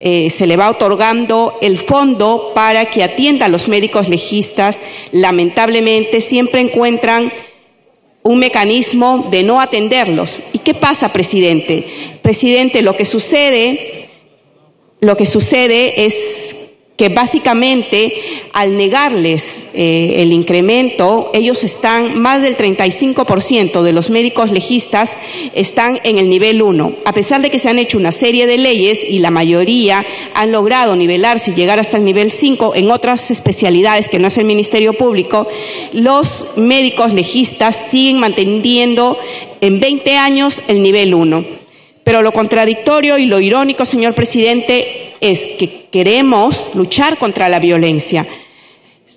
se le va otorgando el fondo para que atienda a los médicos legistas. Lamentablemente siempre encuentran un mecanismo de no atenderlos. ¿Y qué pasa, presidente? Presidente, lo que sucede es que básicamente al negarles el incremento, ellos están, más del 35% de los médicos legistas están en el nivel 1. A pesar de que se han hecho una serie de leyes y la mayoría han logrado nivelarse y llegar hasta el nivel 5 en otras especialidades que no es el Ministerio Público, los médicos legistas siguen manteniendo en 20 años el nivel 1. Pero lo contradictorio y lo irónico, señor presidente, es que queremos luchar contra la violencia.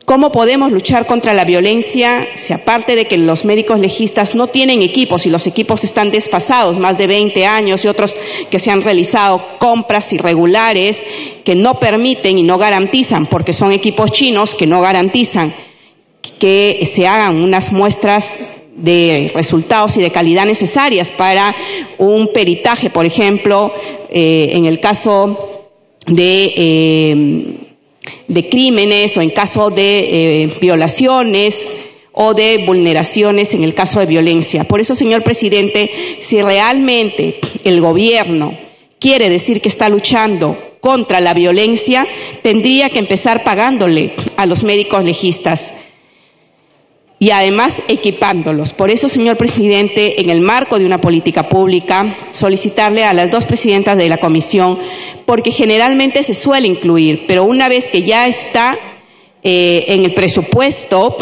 ¿Cómo podemos luchar contra la violencia si, aparte de que los médicos legistas no tienen equipos y los equipos están desfasados, más de 20 años, y otros que se han realizado compras irregulares que no permiten y no garantizan, porque son equipos chinos que no garantizan que se hagan unas muestras de resultados y de calidad necesarias para un peritaje, por ejemplo, en el caso de crímenes o en caso de violaciones o de vulneraciones en el caso de violencia? Por eso, señor presidente, si realmente el gobierno quiere decir que está luchando contra la violencia, tendría que empezar pagándole a los médicos legistas y además equipándolos. Por eso, señor presidente, en el marco de una política pública, solicitarle a las dos presidentas de la comisión, porque generalmente se suele incluir, pero una vez que ya está en el presupuesto,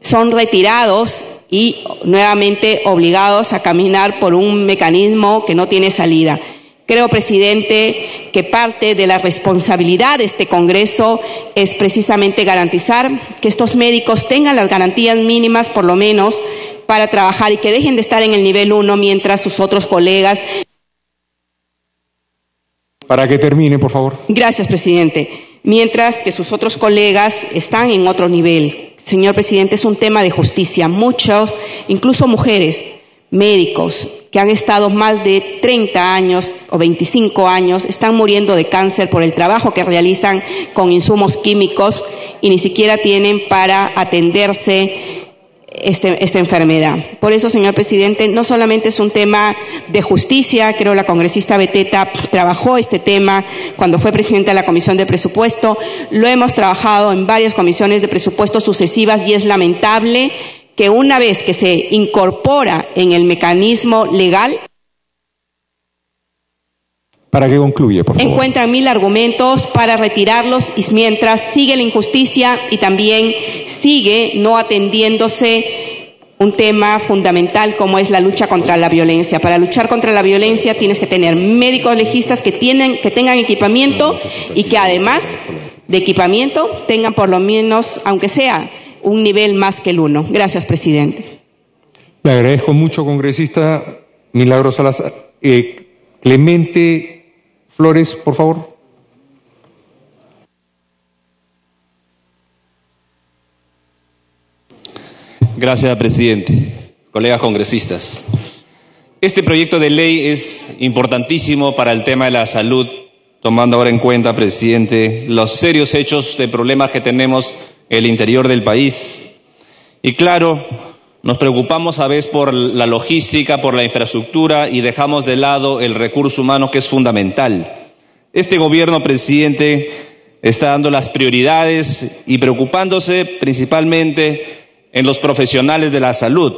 son retirados y nuevamente obligados a caminar por un mecanismo que no tiene salida. Creo, presidente, que parte de la responsabilidad de este Congreso es precisamente garantizar que estos médicos tengan las garantías mínimas, por lo menos, para trabajar y que dejen de estar en el nivel 1 mientras sus otros colegas. Para que termine, por favor. Gracias, presidente. Mientras que sus otros colegas están en otro nivel. Señor presidente, es un tema de justicia. Muchos, incluso mujeres, médicos, que han estado más de 30 años o 25 años, están muriendo de cáncer por el trabajo que realizan con insumos químicos y ni siquiera tienen para atenderse esta enfermedad. Por eso, señor presidente, no solamente es un tema de justicia, creo la congresista Beteta trabajó este tema cuando fue presidenta de la Comisión de Presupuesto, lo hemos trabajado en varias comisiones de presupuesto sucesivas y es lamentable que una vez que se incorpora en el mecanismo legal, para que concluya, por favor, encuentran 1000 argumentos para retirarlos y mientras sigue la injusticia y también sigue no atendiéndose un tema fundamental como es la lucha contra la violencia. Para luchar contra la violencia tienes que tener médicos legistas que tengan equipamiento y que además de equipamiento tengan por lo menos, aunque sea un nivel más que el 1. Gracias, presidente. Le agradezco mucho, congresista Milagros Salazar. Clemente Flores, por favor. Gracias, presidente. Colegas congresistas, este proyecto de ley es importantísimo para el tema de la salud, tomando ahora en cuenta, presidente, los serios hechos de problemas que tenemos en el interior del país. Y claro, nos preocupamos a veces por la logística, por la infraestructura y dejamos de lado el recurso humano que es fundamental. Este gobierno, presidente, está dando las prioridades y preocupándose principalmente en los profesionales de la salud,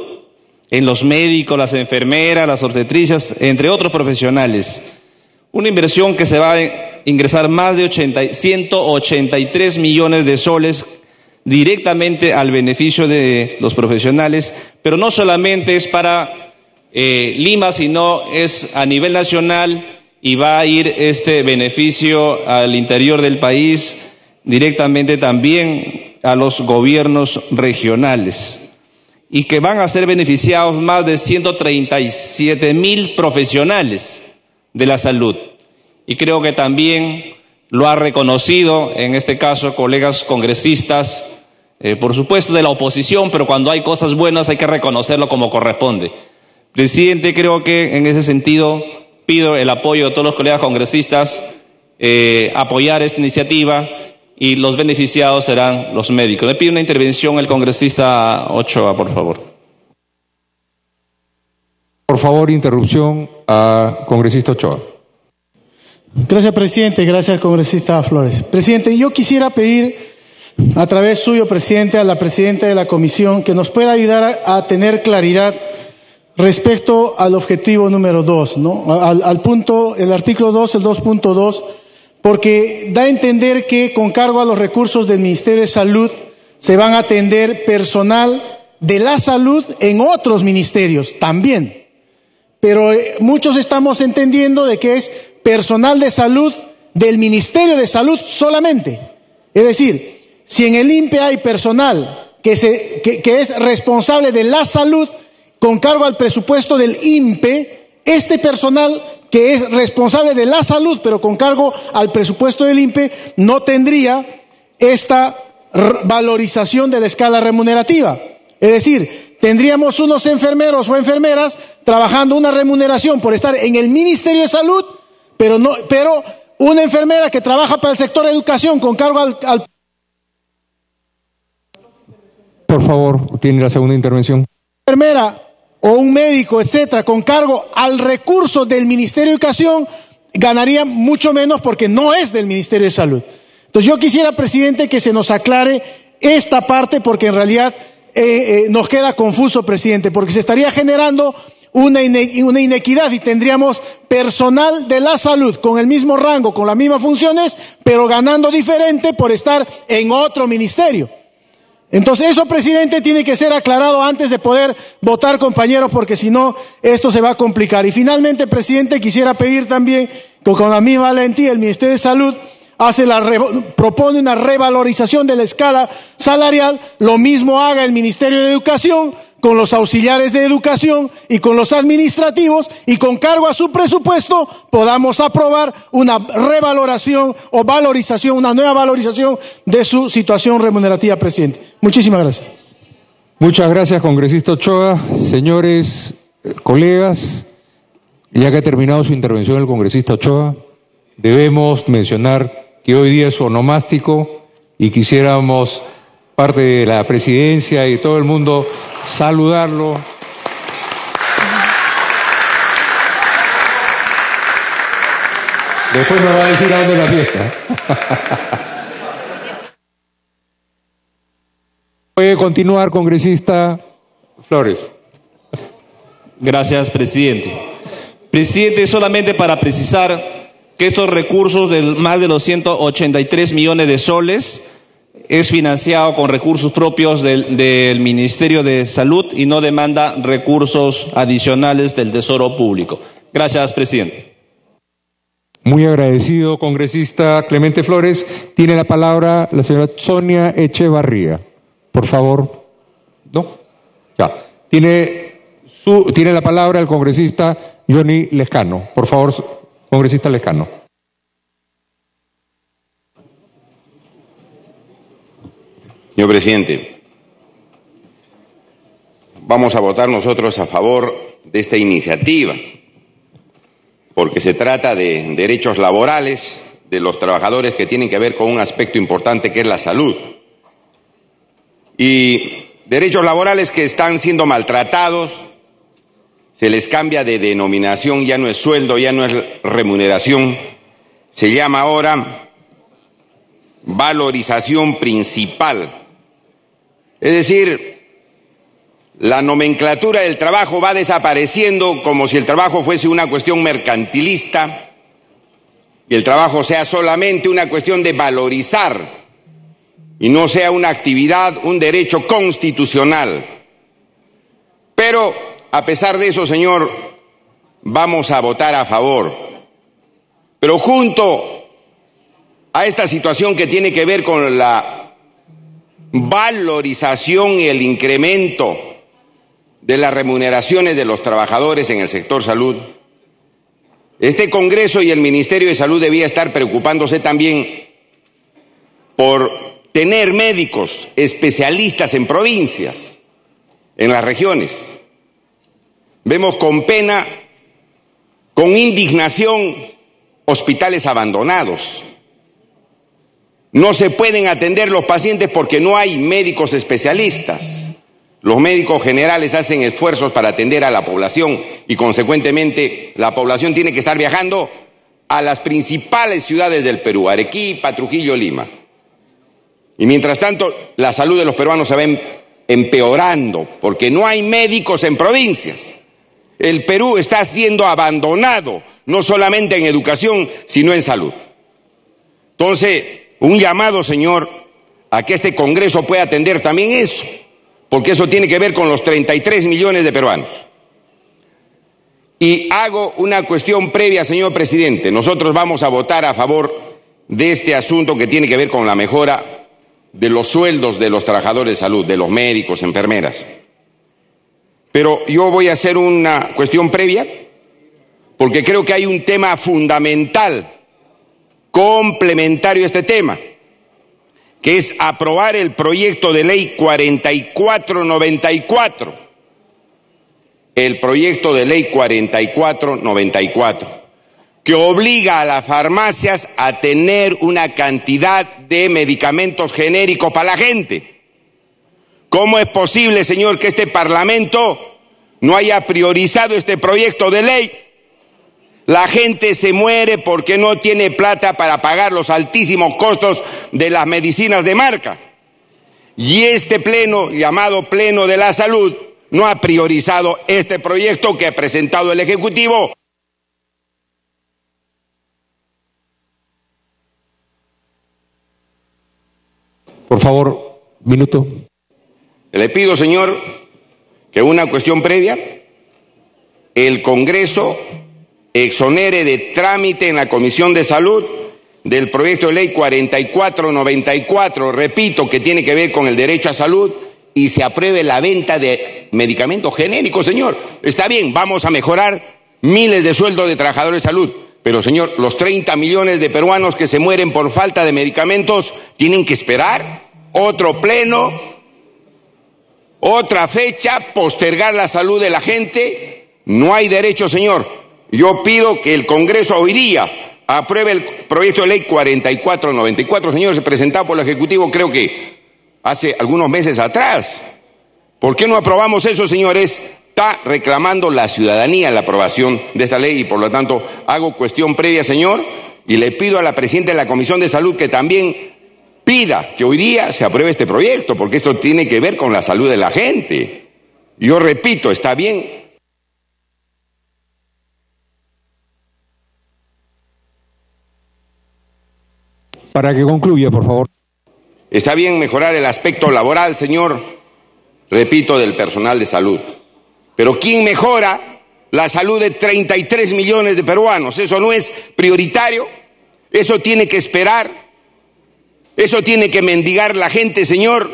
en los médicos, las enfermeras, las obstetricias, entre otros profesionales. Una inversión que se va a ingresar más de 183 millones de soles directamente al beneficio de los profesionales, pero no solamente es para Lima, sino es a nivel nacional y va a ir este beneficio al interior del país, directamente también a los gobiernos regionales, y que van a ser beneficiados más de 137,000 profesionales de la salud. Y creo que también lo ha reconocido, en este caso, colegas congresistas, por supuesto de la oposición, pero cuando hay cosas buenas hay que reconocerlo como corresponde. Presidente, creo que en ese sentido pido el apoyo de todos los colegas congresistas apoyar esta iniciativa y los beneficiados serán los médicos. Me pide una intervención el congresista Ochoa, por favor. Por favor, interrupción a congresista Ochoa. Gracias, presidente. Gracias, congresista Flores. Presidente, yo quisiera pedir, a través suyo, presidente, a la presidenta de la comisión, que nos pueda ayudar a tener claridad respecto al objetivo número 2, ¿no? Al punto, el artículo 2, el 2.2, porque da a entender que con cargo a los recursos del Ministerio de Salud se van a atender personal de la salud en otros ministerios también. Pero muchos estamos entendiendo de que es personal de salud del Ministerio de Salud solamente. Es decir, si en el INPE hay personal que es responsable de la salud con cargo al presupuesto del INPE, este personal que es responsable de la salud pero con cargo al presupuesto del INPE no tendría esta valorización de la escala remunerativa. Es decir, tendríamos unos enfermeros o enfermeras trabajando una remuneración por estar en el Ministerio de Salud, pero una enfermera que trabaja para el sector de educación con cargo al... Por favor, tiene la segunda intervención. Enfermera o un médico, etcétera, con cargo al recurso del Ministerio de Educación, ganaría mucho menos porque no es del Ministerio de Salud. Entonces yo quisiera, presidente, que se nos aclare esta parte porque en realidad nos queda confuso, presidente, porque se estaría generando una inequidad y tendríamos personal de la salud con el mismo rango, con las mismas funciones, pero ganando diferente por estar en otro ministerio. Entonces eso, presidente, tiene que ser aclarado antes de poder votar, compañeros, porque si no, esto se va a complicar. Y finalmente, presidente, quisiera pedir también que con la misma valentía el Ministerio de Salud propone una revalorización de la escala salarial, lo mismo haga el Ministerio de Educación con los auxiliares de educación y con los administrativos, y con cargo a su presupuesto podamos aprobar una revaloración o valorización, una nueva valorización de su situación remunerativa, presidente. Muchísimas gracias. Muchas gracias, congresista Ochoa. Señores, colegas, ya que ha terminado su intervención el congresista Ochoa, debemos mencionar que hoy día es su onomástico y quisiéramos, parte de la presidencia y todo el mundo, saludarlo. Después nos va a decir a dónde es la fiesta. Puede continuar, congresista Flores. Gracias, presidente. Presidente, solamente para precisar que estos recursos de más de los 183 millones de soles es financiado con recursos propios del Ministerio de Salud y no demanda recursos adicionales del Tesoro Público. Gracias, presidente. Muy agradecido, congresista Clemente Flores. Tiene la palabra la señora Sonia Echevarría. Por favor. ¿No? Ya. Tiene la palabra el congresista Johnny Lescano. Por favor, congresista Lescano. Señor presidente, vamos a votar nosotros a favor de esta iniciativa, porque se trata de derechos laborales de los trabajadores que tienen que ver con un aspecto importante que es la salud. Y derechos laborales que están siendo maltratados, se les cambia de denominación, ya no es sueldo, ya no es remuneración, se llama ahora valorización principal. Es decir, la nomenclatura del trabajo va desapareciendo como si el trabajo fuese una cuestión mercantilista y el trabajo sea solamente una cuestión de valorizar y no sea una actividad, un derecho constitucional. Pero, a pesar de eso, señor, vamos a votar a favor. Pero junto a esta situación que tiene que ver con la valorización y el incremento de las remuneraciones de los trabajadores en el sector salud, este Congreso y el Ministerio de Salud debía estar preocupándose también por tener médicos especialistas en provincias, en las regiones. Vemos con pena, con indignación, hospitales abandonados. No se pueden atender los pacientes porque no hay médicos especialistas. Los médicos generales hacen esfuerzos para atender a la población y consecuentemente la población tiene que estar viajando a las principales ciudades del Perú, Arequipa, Trujillo, Lima. Y mientras tanto, la salud de los peruanos se va empeorando porque no hay médicos en provincias. El Perú está siendo abandonado, no solamente en educación, sino en salud. Entonces, un llamado, señor, a que este Congreso pueda atender también eso, porque eso tiene que ver con los 33 millones de peruanos. Y hago una cuestión previa, señor presidente. Nosotros vamos a votar a favor de este asunto que tiene que ver con la mejora de los sueldos de los trabajadores de salud, de los médicos, enfermeras. Pero yo voy a hacer una cuestión previa, porque creo que hay un tema fundamental, complementario a este tema, que es aprobar el proyecto de ley 4494. El proyecto de ley 4494, que obliga a las farmacias a tener una cantidad de medicamentos genéricos para la gente. ¿Cómo es posible, señor, que este Parlamento no haya priorizado este proyecto de ley? La gente se muere porque no tiene plata para pagar los altísimos costos de las medicinas de marca. Y este pleno, llamado Pleno de la Salud, no ha priorizado este proyecto que ha presentado el Ejecutivo. Por favor, minuto. Le pido, señor, que una cuestión previa, el Congreso exonere de trámite en la Comisión de Salud del proyecto de ley 4494, repito, que tiene que ver con el derecho a salud, y se apruebe la venta de medicamentos genéricos, señor. Está bien, vamos a mejorar miles de sueldos de trabajadores de salud, pero, señor, los 30 millones de peruanos que se mueren por falta de medicamentos tienen que esperar otro pleno, otra fecha, postergar la salud de la gente. No hay derecho, señor. Yo pido que el Congreso hoy día apruebe el proyecto de ley 4494, señor, presentado por el Ejecutivo, creo que hace algunos meses atrás. ¿Por qué no aprobamos eso, señores? Está reclamando la ciudadanía la aprobación de esta ley y por lo tanto hago cuestión previa, señor, y le pido a la presidenta de la Comisión de Salud que también pida que hoy día se apruebe este proyecto, porque esto tiene que ver con la salud de la gente. Yo repito, está bien. Para que concluya, por favor. Está bien mejorar el aspecto laboral, señor, repito, del personal de salud. Pero ¿quién mejora la salud de 33 millones de peruanos? ¿Eso no es prioritario? ¿Eso tiene que esperar? ¿Eso tiene que mendigar la gente, señor?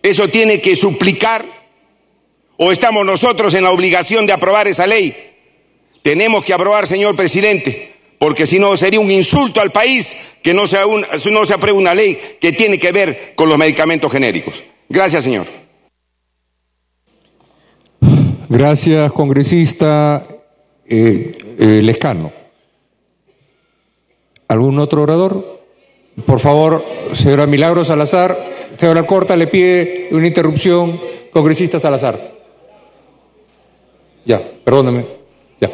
¿Eso tiene que suplicar? ¿O estamos nosotros en la obligación de aprobar esa ley? Tenemos que aprobar, señor presidente, porque si no sería un insulto al país que no se apruebe una ley que tiene que ver con los medicamentos genéricos. Gracias, señor. Gracias, congresista Lescano. ¿Algún otro orador? Por favor, señora Milagros Salazar. Señora Corta le pide una interrupción. Congresista Salazar. Ya, perdóname. Ya.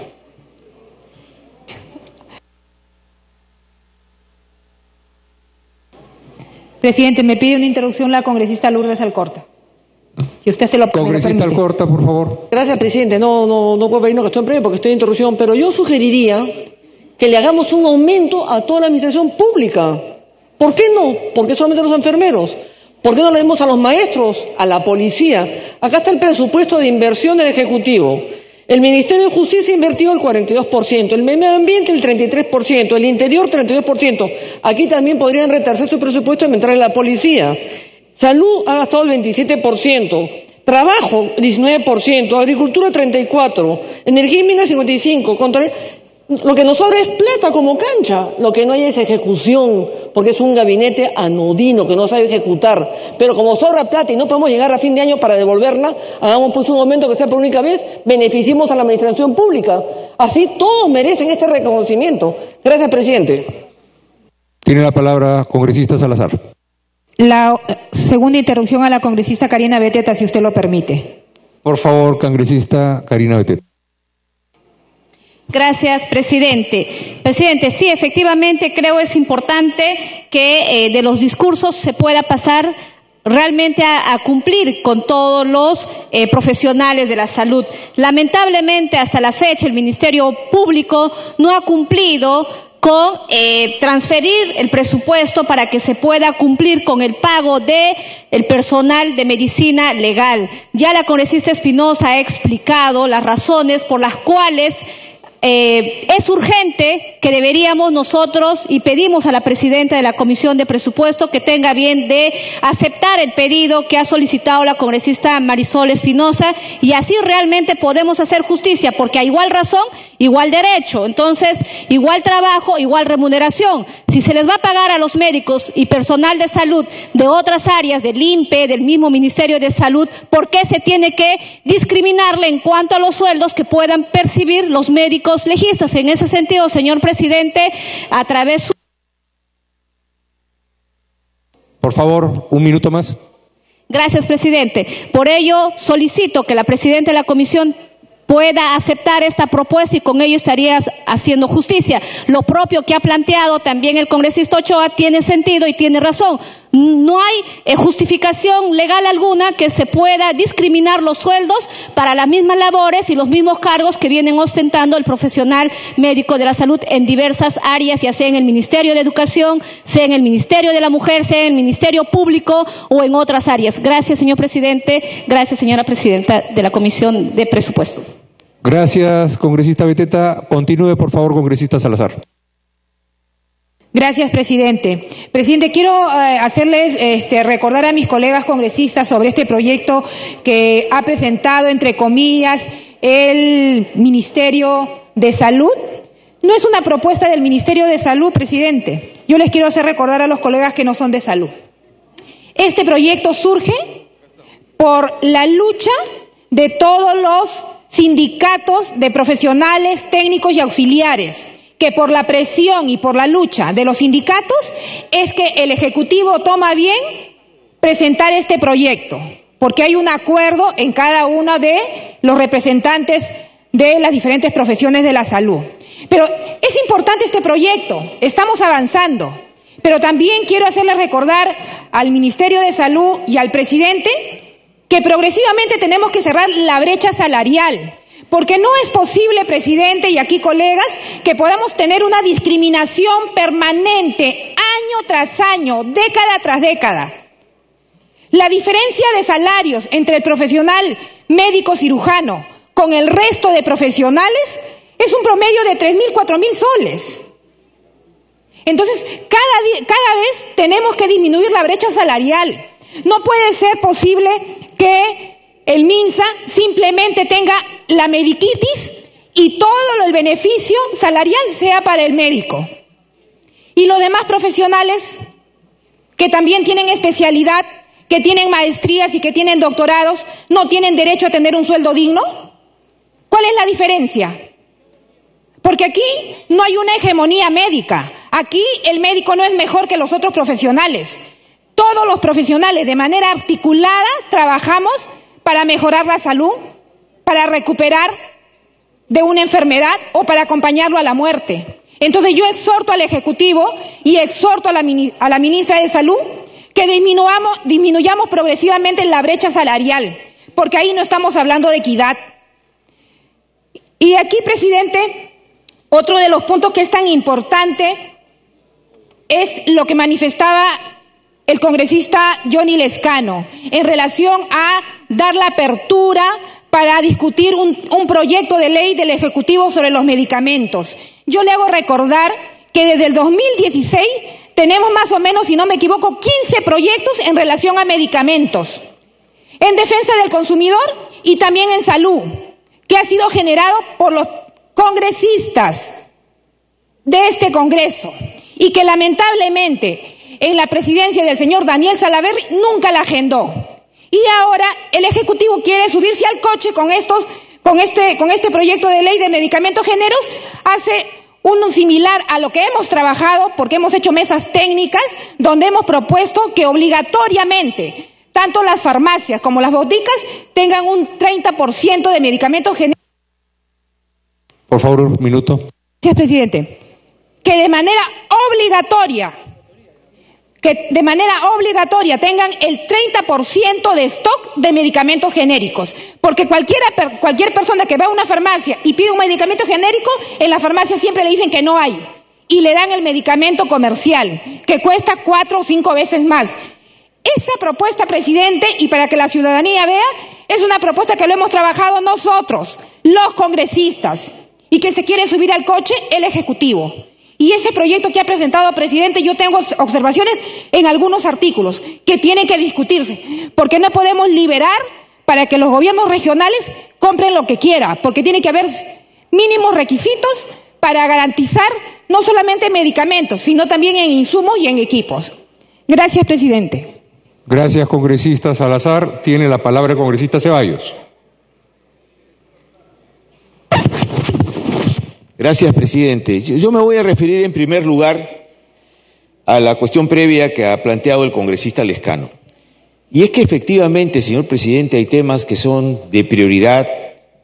Presidente, me pide una interrupción la congresista Lourdes Alcorta. Si usted se lo permite. Congresista Alcorta, por favor. Gracias, presidente. No puedo pedir una cuestión previa porque estoy en interrupción, pero yo sugeriría que le hagamos un aumento a toda la administración pública. ¿Por qué no? ¿Por qué solamente a los enfermeros? ¿Por qué no le demos a los maestros, a la policía? Acá está el presupuesto de inversión del Ejecutivo. El Ministerio de Justicia ha invertido el 42%, el medio ambiente el 33%, el interior 32%. Aquí también podrían retarse su presupuesto y entrar en la policía. Salud ha gastado el 27%, trabajo 19%, agricultura 34%, energía y minas 55%. Lo que nos sobra es plata como cancha, lo que no hay es ejecución porque es un gabinete anodino que no sabe ejecutar. Pero como sobra plata y no podemos llegar a fin de año para devolverla, hagamos pues un aumento que sea por única vez, beneficiemos a la administración pública. Así todos merecen este reconocimiento. Gracias, presidente. Tiene la palabra congresista Salazar. La segunda interrupción a la congresista Karina Beteta, si usted lo permite. Por favor, congresista Karina Beteta. Gracias, presidente. Presidente, sí, efectivamente creo es importante que de los discursos se pueda pasar realmente a cumplir con todos los profesionales de la salud. Lamentablemente, hasta la fecha, el Ministerio Público no ha cumplido con transferir el presupuesto para que se pueda cumplir con el pago de el personal de medicina legal. Ya la congresista Espinosa ha explicado las razones por las cuales es urgente que deberíamos nosotros, y pedimos a la presidenta de la Comisión de Presupuesto que tenga bien de aceptar el pedido que ha solicitado la congresista Marisol Espinosa, y así realmente podemos hacer justicia, porque a igual razón, igual derecho. Entonces, igual trabajo, igual remuneración. Si se les va a pagar a los médicos y personal de salud de otras áreas, del INPE, del mismo Ministerio de Salud, ¿por qué se tiene que discriminarle en cuanto a los sueldos que puedan percibir los médicos legistas? En ese sentido, señor presidente, a través... Por favor, un minuto más. Gracias, presidente. Por ello, solicito que la presidenta de la comisión pueda aceptar esta propuesta y con ello estarías haciendo justicia. Lo propio que ha planteado también el congresista Ochoa tiene sentido y tiene razón. No hay justificación legal alguna que se pueda discriminar los sueldos para las mismas labores y los mismos cargos que vienen ostentando el profesional médico de la salud en diversas áreas, ya sea en el Ministerio de Educación, sea en el Ministerio de la Mujer, sea en el Ministerio Público o en otras áreas. Gracias, señor presidente. Gracias, señora presidenta de la Comisión de Presupuesto. Gracias, congresista Beteta. Continúe, por favor, congresista Salazar. Gracias, presidente. Presidente, quiero hacerles recordar a mis colegas congresistas sobre este proyecto que ha presentado, entre comillas, el Ministerio de Salud. No es una propuesta del Ministerio de Salud, presidente. Yo les quiero hacer recordar a los colegas que no son de salud. Este proyecto surge por la lucha de todos los sindicatos de profesionales, técnicos y auxiliares, que por la presión y por la lucha de los sindicatos es que el Ejecutivo toma bien presentar este proyecto, porque hay un acuerdo en cada uno de los representantes de las diferentes profesiones de la salud. Pero es importante este proyecto, estamos avanzando, pero también quiero hacerles recordar al Ministerio de Salud y al presidente que progresivamente tenemos que cerrar la brecha salarial, porque no es posible, presidente, y aquí colegas, que podamos tener una discriminación permanente, año tras año, década tras década. La diferencia de salarios entre el profesional médico cirujano con el resto de profesionales es un promedio de 3.000, 4.000 soles. Entonces, cada vez tenemos que disminuir la brecha salarial. No puede ser posible que el MINSA simplemente tenga la mediquitis y todo el beneficio salarial sea para el médico. Y los demás profesionales que también tienen especialidad, que tienen maestrías y que tienen doctorados, ¿no tienen derecho a tener un sueldo digno? ¿Cuál es la diferencia? Porque aquí no hay una hegemonía médica. Aquí el médico no es mejor que los otros profesionales. Todos los profesionales de manera articulada trabajamos para mejorar la salud, para recuperar de una enfermedad o para acompañarlo a la muerte. Entonces yo exhorto al Ejecutivo y exhorto a la ministra de Salud que disminuyamos progresivamente la brecha salarial, porque ahí no estamos hablando de equidad. Y aquí, presidente, otro de los puntos que es tan importante es lo que manifestaba el congresista Johnny Lescano en relación a dar la apertura para discutir un proyecto de ley del Ejecutivo sobre los medicamentos. Yo le hago recordar que desde el 2016 tenemos más o menos, si no me equivoco, 15 proyectos en relación a medicamentos, en defensa del consumidor y también en salud, que ha sido generado por los congresistas de este Congreso. y que lamentablemente en la presidencia del señor Daniel Salaverry nunca la agendó. Y ahora el Ejecutivo quiere subirse al coche con este proyecto de ley de medicamentos generos, hace uno similar a lo que hemos trabajado, porque hemos hecho mesas técnicas donde hemos propuesto que obligatoriamente tanto las farmacias como las boticas tengan un 30% de medicamentos genéricos. Por favor, un minuto. Gracias, presidente. Que de manera obligatoria tengan el 30% de stock de medicamentos genéricos. Porque cualquier persona que va a una farmacia y pide un medicamento genérico, en la farmacia siempre le dicen que no hay. Y le dan el medicamento comercial, que cuesta 4 o 5 veces más. Esa propuesta, presidente, y para que la ciudadanía vea, es una propuesta que lo hemos trabajado nosotros, los congresistas, y que se quiere subir al coche el Ejecutivo. Y ese proyecto que ha presentado, presidente, yo tengo observaciones en algunos artículos que tienen que discutirse, porque no podemos liberar para que los gobiernos regionales compren lo que quieran, porque tiene que haber mínimos requisitos para garantizar no solamente medicamentos, sino también en insumos y en equipos. Gracias, presidente. Gracias, congresista Salazar. Tiene la palabra el congresista Ceballos. Gracias, presidente. Yo me voy a referir en primer lugar a la cuestión previa que ha planteado el congresista Lescano. Y es que efectivamente, señor presidente, hay temas que son de prioridad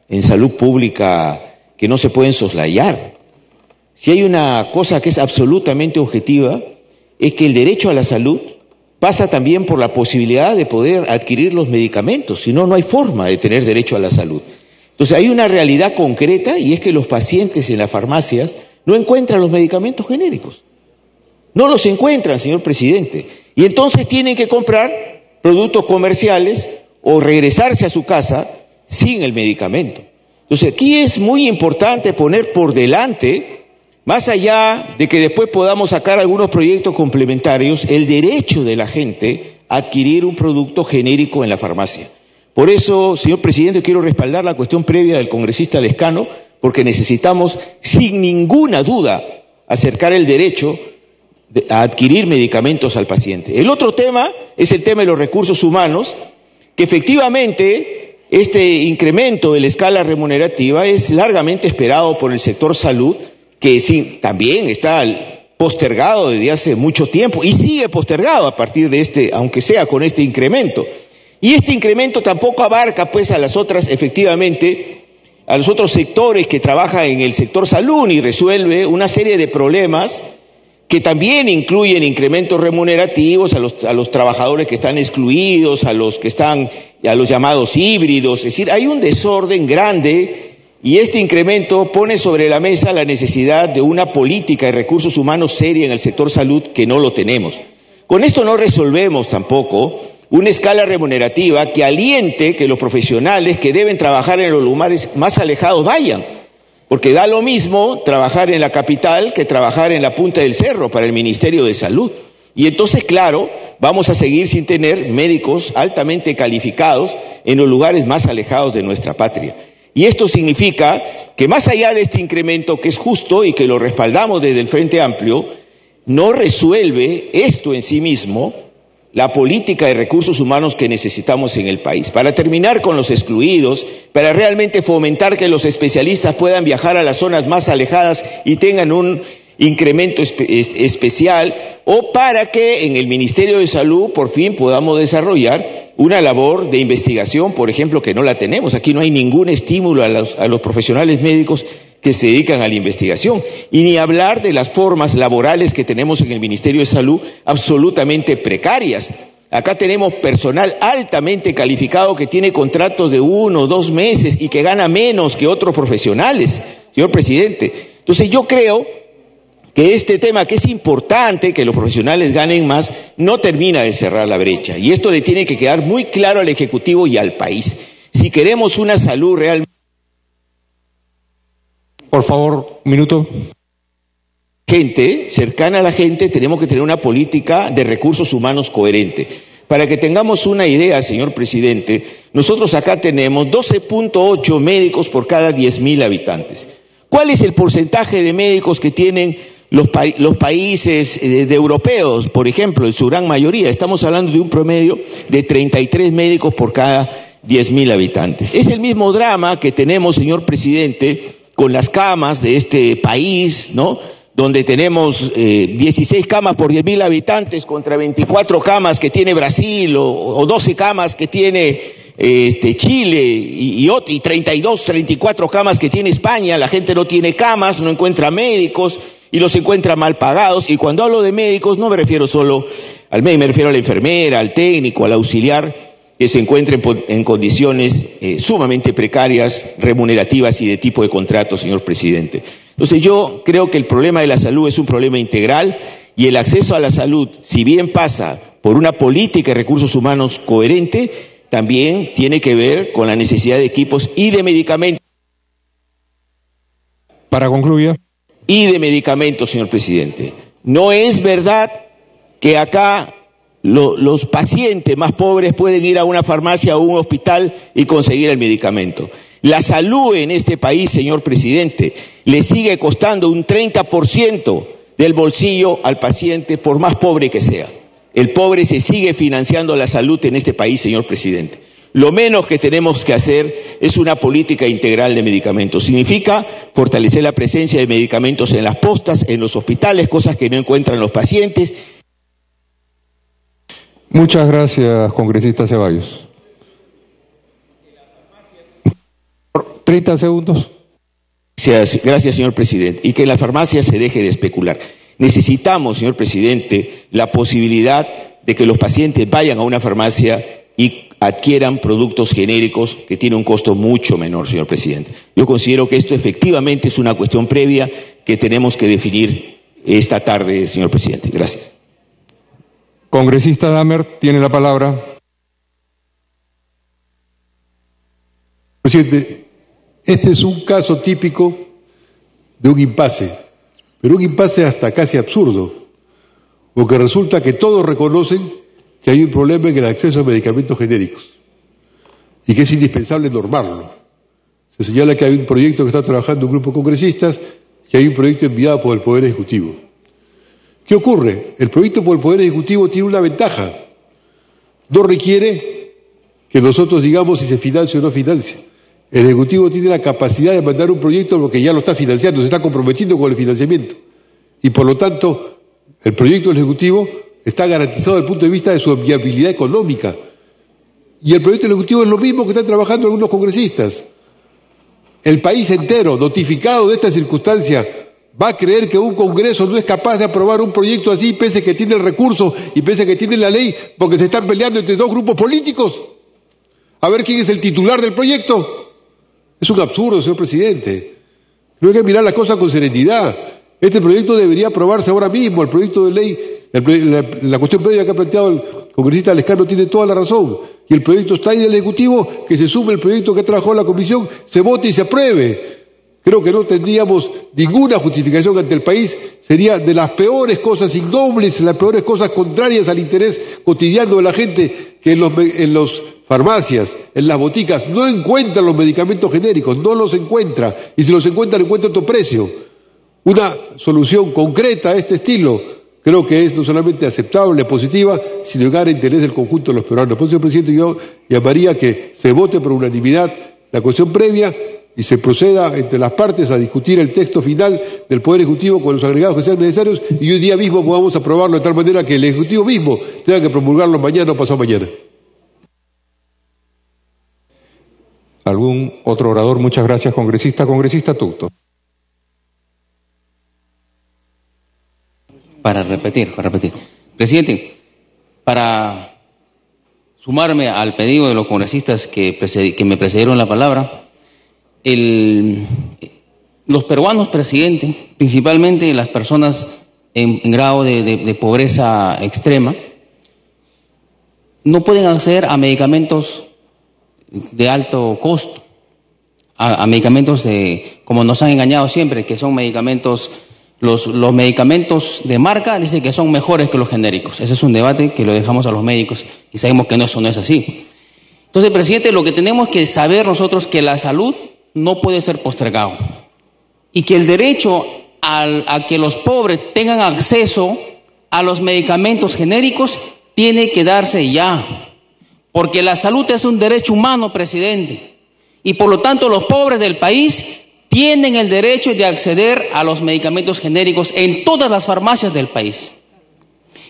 en salud pública que no se pueden soslayar. Si hay una cosa que es absolutamente objetiva, es que el derecho a la salud pasa también por la posibilidad de poder adquirir los medicamentos, si no, no hay forma de tener derecho a la salud. Entonces hay una realidad concreta y es que los pacientes en las farmacias no encuentran los medicamentos genéricos. No los encuentran, señor presidente. Y entonces tienen que comprar productos comerciales o regresarse a su casa sin el medicamento. Entonces aquí es muy importante poner por delante, más allá de que después podamos sacar algunos proyectos complementarios, el derecho de la gente a adquirir un producto genérico en la farmacia. Por eso, señor presidente, quiero respaldar la cuestión previa del congresista Lescano, porque necesitamos, sin ninguna duda, acercar el derecho a adquirir medicamentos al paciente. El otro tema es el tema de los recursos humanos, que efectivamente este incremento de la escala remunerativa es largamente esperado por el sector salud, que sí, también está postergado desde hace mucho tiempo y sigue postergado a partir de aunque sea con este incremento. Y este incremento tampoco abarca pues a los otros sectores que trabajan en el sector salud y resuelve una serie de problemas que también incluyen incrementos remunerativos a los trabajadores que están excluidos, a los llamados híbridos. Es decir, hay un desorden grande. Y este incremento pone sobre la mesa la necesidad de una política de recursos humanos seria en el sector salud que no lo tenemos. Con esto no resolvemos tampoco una escala remunerativa que aliente que los profesionales que deben trabajar en los lugares más alejados vayan, porque da lo mismo trabajar en la capital que trabajar en la punta del cerro para el Ministerio de Salud. Y entonces, claro, vamos a seguir sin tener médicos altamente calificados en los lugares más alejados de nuestra patria. Y esto significa que más allá de este incremento, que es justo y que lo respaldamos desde el Frente Amplio, no resuelve esto en sí mismo la política de recursos humanos que necesitamos en el país. Para terminar con los excluidos, para realmente fomentar que los especialistas puedan viajar a las zonas más alejadas y tengan un incremento especial, o para que en el Ministerio de Salud por fin podamos desarrollar una labor de investigación, por ejemplo, que no la tenemos. Aquí no hay ningún estímulo a los profesionales médicos que se dedican a la investigación. Y ni hablar de las formas laborales que tenemos en el Ministerio de Salud, absolutamente precarias. Acá tenemos personal altamente calificado que tiene contratos de 1 o 2 meses y que gana menos que otros profesionales, señor presidente. Entonces yo creo que este tema, que es importante que los profesionales ganen más, no termina de cerrar la brecha. Y esto le tiene que quedar muy claro al Ejecutivo y al país. Si queremos una salud realmente... Por favor, un minuto. Gente cercana a la gente, tenemos que tener una política de recursos humanos coherente. Para que tengamos una idea, señor presidente, nosotros acá tenemos 12.8 médicos por cada 10.000 habitantes. ¿Cuál es el porcentaje de médicos que tienen los países de europeos, por ejemplo, en su gran mayoría. Estamos hablando de un promedio de 33 médicos por cada 10.000 habitantes. Es el mismo drama que tenemos, señor presidente, con las camas de este país, ¿no? Donde tenemos 16 camas por 10.000 habitantes contra 24 camas que tiene Brasil o 12 camas que tiene Chile y 32, 34 camas que tiene España. La gente no tiene camas, no encuentra médicos y los encuentra mal pagados. Y cuando hablo de médicos no me refiero solo al médico, me refiero a la enfermera, al técnico, al auxiliar, que se encuentren en condiciones sumamente precarias, remunerativas y de tipo de contrato, señor presidente. Entonces yo creo que el problema de la salud es un problema integral y el acceso a la salud, si bien pasa por una política de recursos humanos coherente, también tiene que ver con la necesidad de equipos y de medicamentos. Para concluir. Y de medicamentos, señor presidente. No es verdad que acá los pacientes más pobres pueden ir a una farmacia o un hospital y conseguir el medicamento. La salud en este país, señor presidente, le sigue costando un 30% del bolsillo al paciente, por más pobre que sea. El pobre se sigue financiando la salud en este país, señor presidente. Lo menos que tenemos que hacer es una política integral de medicamentos. Significa fortalecer la presencia de medicamentos en las postas, en los hospitales, cosas que no encuentran los pacientes. Muchas gracias, congresista Ceballos. 30 segundos. Gracias, señor presidente. Y que en las farmacias se deje de especular. Necesitamos, señor presidente, la posibilidad de que los pacientes vayan a una farmacia y adquieran productos genéricos que tienen un costo mucho menor, señor presidente. Yo considero que esto efectivamente es una cuestión previa que tenemos que definir esta tarde, señor presidente. Gracias. Congresista Damer, tiene la palabra. Presidente, este es un caso típico de un impasse, pero un impasse hasta casi absurdo, porque resulta que todos reconocen que hay un problema en el acceso a medicamentos genéricos y que es indispensable normarlo. Se señala que hay un proyecto que está trabajando un grupo de congresistas y hay un proyecto enviado por el Poder Ejecutivo. ¿Qué ocurre? El proyecto por el Poder Ejecutivo tiene una ventaja. No requiere que nosotros digamos si se financia o no financia. El Ejecutivo tiene la capacidad de mandar un proyecto porque ya lo está financiando, se está comprometiendo con el financiamiento. Y por lo tanto, el proyecto del Ejecutivo está garantizado desde el punto de vista de su viabilidad económica. Y el proyecto del Ejecutivo es lo mismo que están trabajando algunos congresistas. El país entero, notificado de esta circunstancia, va a creer que un Congreso no es capaz de aprobar un proyecto así, pese a que tiene el recurso y pese a que tiene la ley, porque se están peleando entre dos grupos políticos. A ver quién es el titular del proyecto. Es un absurdo, señor presidente. No hay que mirar las cosas con serenidad. Este proyecto debería aprobarse ahora mismo. El proyecto de ley, la cuestión previa que ha planteado el congresista Lescano tiene toda la razón. Y el proyecto está ahí del Ejecutivo, que se sume el proyecto que ha trabajado la Comisión, se vote y se apruebe. Creo que no tendríamos ninguna justificación ante el país. Sería de las peores cosas ignobles, las peores cosas contrarias al interés cotidiano de la gente, que en los farmacias, en las boticas, no encuentran los medicamentos genéricos, no los encuentra. Y si los encuentran, encuentran otro precio. Una solución concreta a este estilo creo que es no solamente aceptable, positiva, sino llegar a interés del conjunto de los peruanos. Por eso, señor presidente, yo llamaría que se vote por unanimidad la cuestión previa y se proceda entre las partes a discutir el texto final del Poder Ejecutivo con los agregados que sean necesarios y hoy día mismo podamos aprobarlo de tal manera que el Ejecutivo mismo tenga que promulgarlo mañana o pasado mañana. ¿Algún otro orador? Muchas gracias, congresista. Congresista Tucto. Para repetir. Presidente, para sumarme al pedido de los congresistas que me precedieron la palabra, los peruanos, presidente, principalmente las personas en grado de pobreza extrema, no pueden acceder a medicamentos de alto costo, a medicamentos como nos han engañado siempre, que son medicamentos, los medicamentos de marca dicen que son mejores que los genéricos. Ese es un debate que lo dejamos a los médicos y sabemos que eso no es así. Entonces, presidente, lo que tenemos que saber nosotros es que la salud no puede ser postergado y que el derecho a que los pobres tengan acceso a los medicamentos genéricos tiene que darse ya, porque la salud es un derecho humano, presidente, y por lo tanto los pobres del país tienen el derecho de acceder a los medicamentos genéricos en todas las farmacias del país.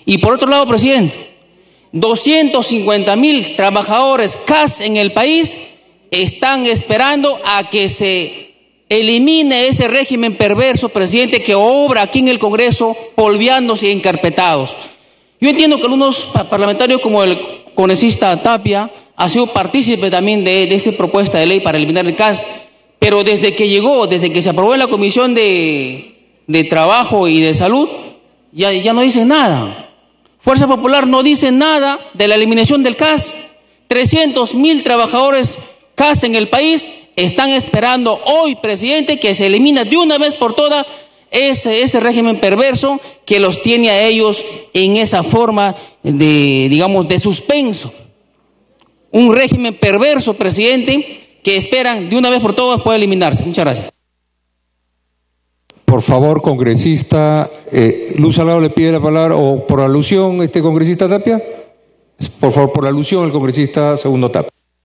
Y por otro lado, presidente, 250,000 trabajadores CAS en el país están esperando a que se elimine ese régimen perverso, presidente, que obra aquí en el Congreso polviándose y encarpetados. Yo entiendo que algunos parlamentarios como el congresista Tapia ha sido partícipe también de esa propuesta de ley para eliminar el CAS, pero desde que llegó, desde que se aprobó en la Comisión de Trabajo y de Salud, ya no dice nada. Fuerza Popular no dice nada de la eliminación del CAS. 300,000 trabajadores CAS en el país están esperando hoy, presidente, que se elimine de una vez por todas ese régimen perverso que los tiene a ellos en esa forma de suspenso. Un régimen perverso, presidente, que esperan de una vez por todas pueda eliminarse. Muchas gracias. Por favor, congresista, Luz Salgado le pide la palabra, o por alusión, congresista Tapia. Por favor, por alusión, el congresista Segundo Tapia.